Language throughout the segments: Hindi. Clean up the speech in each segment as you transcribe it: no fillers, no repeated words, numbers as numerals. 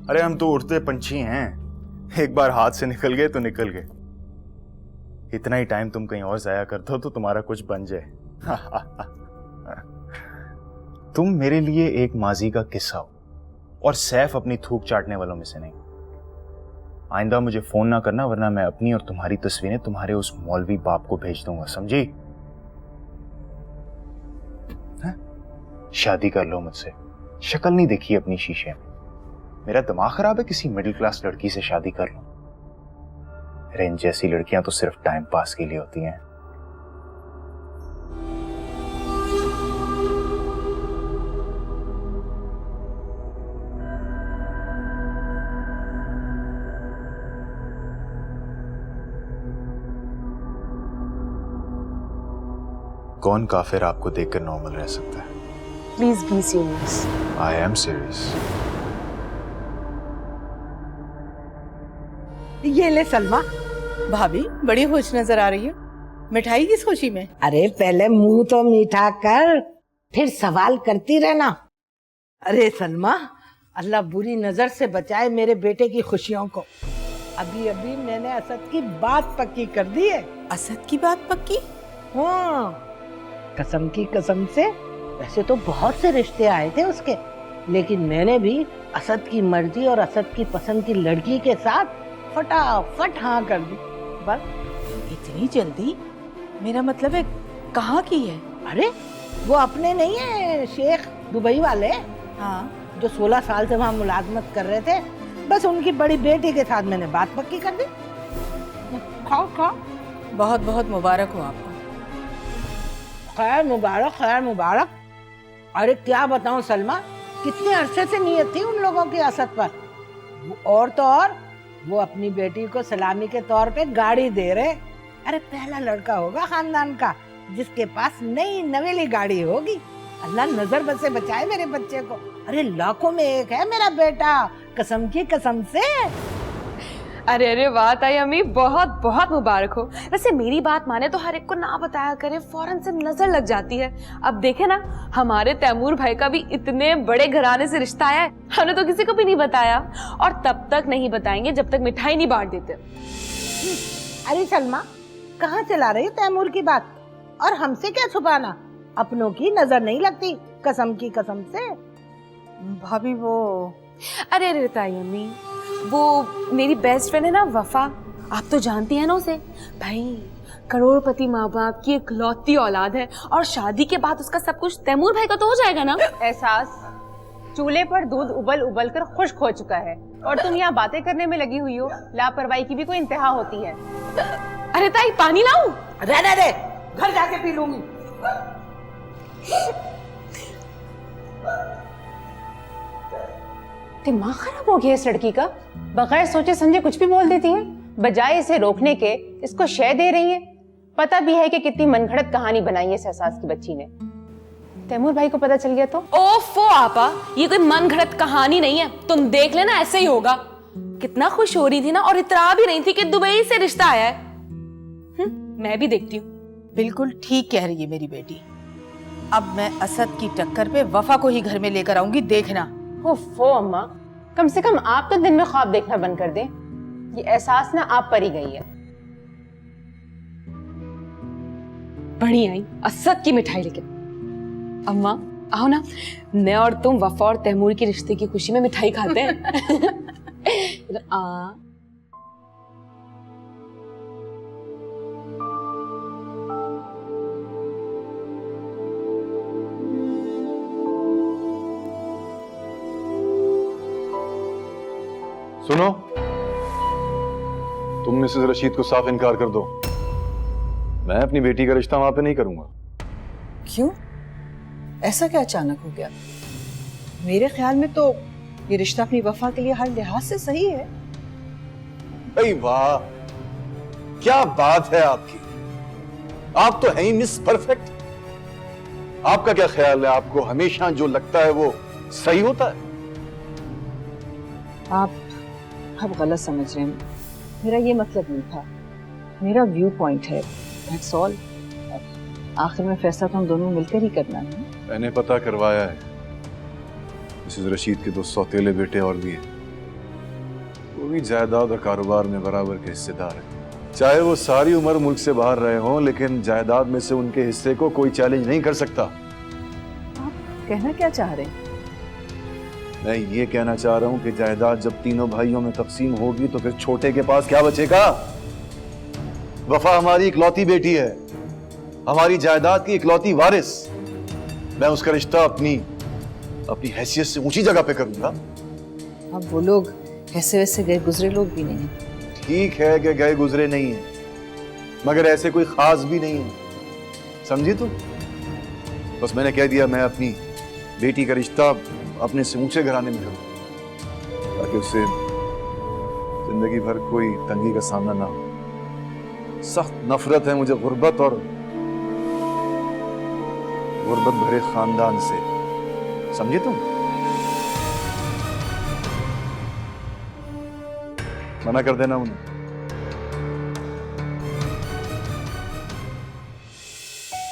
अरे हम तो उड़ते पंछी हैं, एक बार हाथ से निकल गए तो निकल गए। इतना ही टाइम तुम कहीं और जाया कर दो तो तुम्हारा कुछ बन जाए। तुम मेरे लिए एक माजी का किस्सा हो और सैफ अपनी थूक चाटने वालों में से नहीं। आइंदा मुझे फोन ना करना, वरना मैं अपनी और तुम्हारी तस्वीरें तुम्हारे उस मौलवी बाप को भेज दूंगा, समझी? शादी कर लो मुझसे, शक्ल नहीं देखी अपनी शीशे में। मेरा दिमाग खराब है किसी मिडिल क्लास लड़की से शादी कर लूं? रेन जैसी लड़कियां तो सिर्फ टाइम पास के लिए होती हैं। कौन काफिर आपको देखकर नॉर्मल रह सकता है? Please be serious. I am serious. ये ले सलमा। भाभी बड़ी खुश नजर आ रही है, मिठाई किस खुशी में? अरे पहले मुंह तो मीठा कर, फिर सवाल करती रहना। अरे सलमा, अल्लाह बुरी नजर से बचाए मेरे बेटे की खुशियों को। अभी अभी मैंने असद की बात पक्की कर दी है। असद की बात पक्की? हाँ, कसम की कसम से। वैसे तो बहुत से रिश्ते आए थे उसके, लेकिन मैंने भी असद की मर्जी और असद की पसंद की लड़की के साथ फटाफट हाँ कर दी। बस। इतनी जल्दी? मेरा मतलब है कहाँ की है? अरे वो अपने नहीं है, शेख दुबई वाले। हाँ, जो 16 साल से वहाँ मुलाजमत कर रहे थे, बस उनकी बड़ी बेटी के साथ मैंने बात पक्की कर दी। खाओ खाओ। बहुत बहुत मुबारक हो आपको। खैर मुबारक, खैर मुबारक। अरे क्या बताऊं सलमा, कितने अरसे से नीयत थी उन लोगों की असद पर। और तो और वो अपनी बेटी को सलामी के तौर पे गाड़ी दे रहे। अरे पहला लड़का होगा खानदान का जिसके पास नई नवेली गाड़ी होगी। अल्लाह नजर बस से बचाए मेरे बच्चे को। अरे लाखों में एक है मेरा बेटा, कसम की कसम से। अरे अरे वाह ताई अम्मी, बहुत बहुत मुबारक हो। वैसे मेरी बात माने तो हर एक को ना बताया करे, फौरन से नजर लग जाती है। अब देखे ना, हमारे तैमूर भाई का भी इतने बड़े घराने से रिश्ता आया है, हमने तो किसी को भी नहीं बताया, और तब तक नहीं बताएंगे जब तक मिठाई नहीं बांट देते। अरे सलमा, कहाँ चला रही तैमूर की बात? और हमसे क्या छुपाना? अपनों की नजर नहीं लगती, कसम की कसम से। भाभी वो, अरे अरे ताई अम्मी, वो मेरी बेस्ट फ्रेंड है ना वफा, आप तो जानती हैं ना उसे। भाई करोड़पति माँ बाप की इकलौती औलाद है, और शादी के बाद उसका सब कुछ तैमूर भाई का तो हो जाएगा ना। एहसास चूल्हे पर दूध उबल उबल कर खुश्क हो चुका है और तुम यहाँ बातें करने में लगी हुई हो। लापरवाही की भी कोई इंतहा होती है। अरे ताई पानी लाऊं? रहने दे, घर जाके पी लूंगी। दिमाग खराब हो गया इस लड़की का, बगैर सोचे समझे कुछ भी बोल देती है। बजाय इसे रोकने के इसको शय दे रही है। पता भी है कि कितनी मनगढ़ंत कहानी बनाई है इस एहसास की बच्ची ने। तैमूर भाई को पता चल गया तो? ओफो आपा, ये कोई मनगढ़ंत कहानी नहीं है, तुम देख लेना ऐसे ही होगा। कितना खुश हो रही थी ना, और इतरा भी नहीं थी कि दुबई से रिश्ता आया है। मैं भी देखती हूँ। बिल्कुल ठीक कह रही है मेरी बेटी। अब मैं असद की टक्कर पे वफा को ही घर में लेकर आऊंगी, देखना। ओफो अम्मा, कम से कम आप तो दिन में ख्वाब देखना बंद कर दें। ये एहसास ना आप पर ही गई है। बड़ी आई असद की मिठाई लेके। अम्मा आओ ना, मैं और तुम वफा और तैमूर के रिश्ते की खुशी में मिठाई खाते हैं। आ सुनो, तुम मिसेस रशीद को साफ इनकार कर दो। मैं अपनी बेटी का रिश्ता वहां पे नहीं करूंगा। क्यों? ऐसा क्या अचानक हो गया? मेरे ख्याल में तो ये रिश्ता अपनी वफा के लिए हर लिहाज से सही है। भाई वाह, क्या बात है आपकी। आप तो हैं ही मिस परफेक्ट। आपका क्या ख्याल है, आपको हमेशा जो लगता है वो सही होता है? आप गलत समझ रहे हैं। मेरा ये मतलब नहीं था, मेरा व्यू पॉइंट है, दैट्स ऑल। आखिर में फैसला तो हम दोनों मिलकर ही करना है। मैंने पता करवाया है, मिसेस रशीद के 2 सौतेले बेटे और भी हैं। वो भी जायदाद और कारोबार में बराबर के हिस्सेदार है। चाहे वो सारी उम्र मुल्क से बाहर रहे हों, लेकिन जायदाद में से उनके हिस्से को कोई चैलेंज नहीं कर सकता। आप कहना क्या चाह रहे हैं? मैं ये कहना चाह रहा हूं कि जायदाद जब तीनों भाइयों में तकसीम होगी तो फिर छोटे के पास क्या बचेगा? वफा हमारी इकलौती बेटी है, हमारी जायदाद की इकलौती वारिस। मैं उसका रिश्ता अपनी हैसियत से ऊंची जगह पे करूंगा। अब वो लोग ऐसे वैसे गए गुजरे लोग भी नहीं हैं। ठीक है कि गए गुजरे नहीं है, मगर ऐसे कोई खास भी नहीं है, समझी तुम? बस मैंने कह दिया मैं अपनी बेटी का रिश्ता अपने से ऊंचे घराने में करूं, ताकि उससे जिंदगी भर कोई तंगी का सामना ना हो। सख्त नफरत है मुझे गुर्बत और गुर्बत भरे खानदान से, समझे तुम? मना कर देना उन्हें।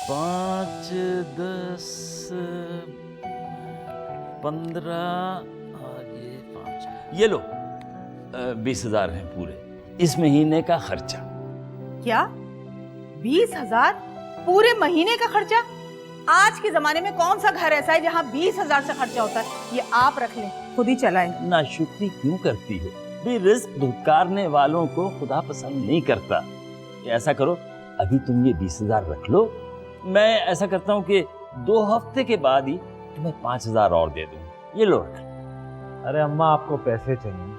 पाँच 10 15 और ये 5, ये लो 20,000 हैं पूरे इस महीने का खर्चा। क्या 20,000 पूरे महीने का खर्चा? आज के जमाने में कौन सा घर ऐसा है जहाँ 20,000 से खर्चा होता है? ये आप रख लें, खुद ही चलाएं। नाशुक्री क्यों करती हो? रिस्क धुतकारने वालों को खुदा पसंद नहीं करता। ऐसा करो, अभी तुम ये 20,000 रख लो, मैं ऐसा करता हूँ कि 2 हफ्ते के बाद ही तुम्हें 5,000 और दे दूँ। ये लो रख। अरे अम्मा, आपको पैसे चाहिए,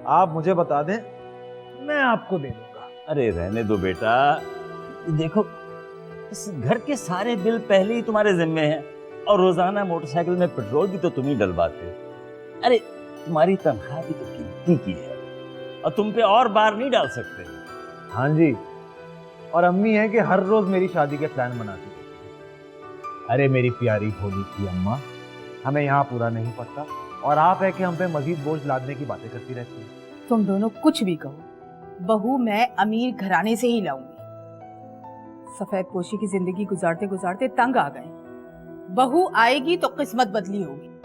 आप मुझे बता दें, मैं आपको दे दूंगा। अरे रहने दो बेटा, देखो इस घर के सारे बिल पहले ही तुम्हारे जिम्मे हैं और रोजाना मोटरसाइकिल में पेट्रोल भी तो तुम ही डलवाते हो। अरे तुम्हारी तनख्वाह भी तो गिनती की है और तुम पे और बार नहीं डाल सकते। हाँ जी, और अम्मी है कि हर रोज मेरी शादी के प्लान बनाती है। अरे मेरी प्यारी भोली सी अम्मा, हमें यहाँ पूरा नहीं पड़ता और आप है कि हम पे मजीद बोझ लादने की बातें करती रहती है। तुम दोनों कुछ भी कहो, बहू मैं अमीर घराने से ही लाऊंगी। सफेद पोशी की जिंदगी गुजारते गुजारते तंग आ गए, बहू आएगी तो किस्मत बदली होगी।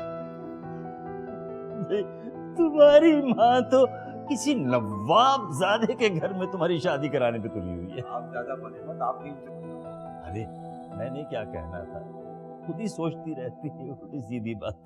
तुम्हारी माँ तो किसी नवाबजादे के घर में तुम्हारी शादी कराने पे तुली हुई है। आप ज्यादा बने मत, आप नहीं। अरे मैंने क्या कहना था, खुद ही सोचती रहती है उल्टी सीधी बात।